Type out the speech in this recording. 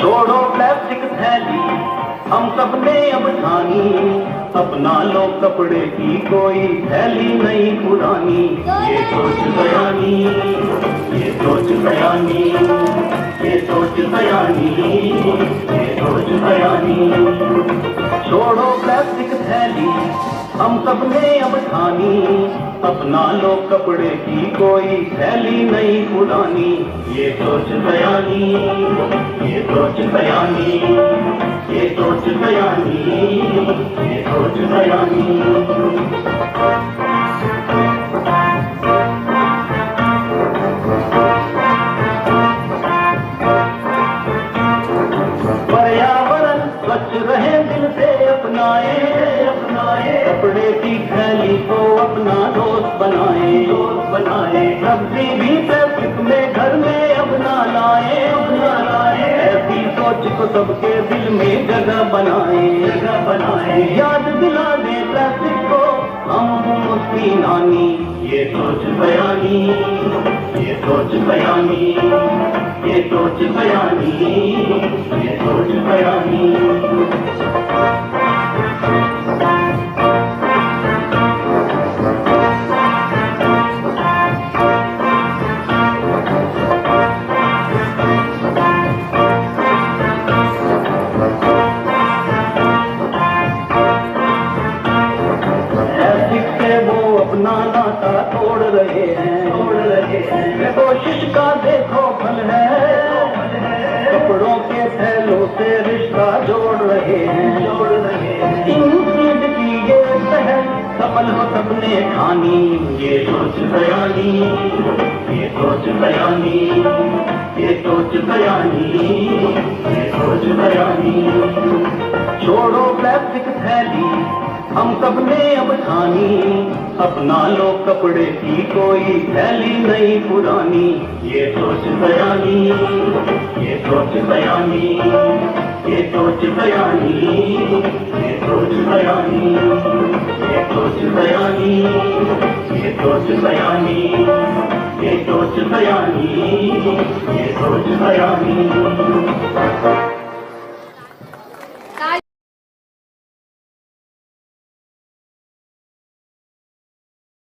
छोड़ो प्लास्टिक थैली, हम सब ने अब ठानी, अपना लो कपड़े की कोई थैली नहीं पुरानी। ये सोच बयानी, ये सोच बयानी, ये सोच बयानी, ये सोच बयानी। छोड़ो प्लास्टिक थैली, हम सब ने अब ठानी, अपना लो कपड़े की कोई थैली नहीं पुरानी। ये सोच बयानी, ये सोच बयानी, ये सोच बयानी, ये सोच बयानी। पर्यावरण स्वच्छ रहे दिल से अपनाए, अपनाए कपड़े की थैली को अपना दोस्त बनाए, दोस्त बनाए। सब्जी भी प्लास्टिक में घर में अब ना लाए, अब ना लाए। ऐसी सोच को सबके दिल में जगह बनाए, जगह बनाए। याद दिला दे प्लास्टिक को हम उसकी नानी। ये सोच बयानी, ये सोच बयानी, ये सोच बयानी, ये सोच बयानी। अपना नाता तोड़ रहे हैं, तोड़ रहे हैं। कोशिश का देखो फल है, कपड़ों के थैलों से रिश्ता जोड़ रहे हैं, जोड़ रहे हैं। ईद की ये पहल सफल हो सबने ठानी। ये सोच बयानी, ये सोच बयानी, ये सोच बयानी, ये सोच बयानी। छोड़ो प्लास्टिक थैली, हम सब ने अब ठानी, अपना लो कपड़े की कोई थैली नहीं पुरानी। ये सोच बयानी, ये सोच बयानी, ये सोच बयानी, ये सोच बयानी, ये सोच बयानी, ये सोच बयानी, ये सोच बयानी, ये सोच बयानी।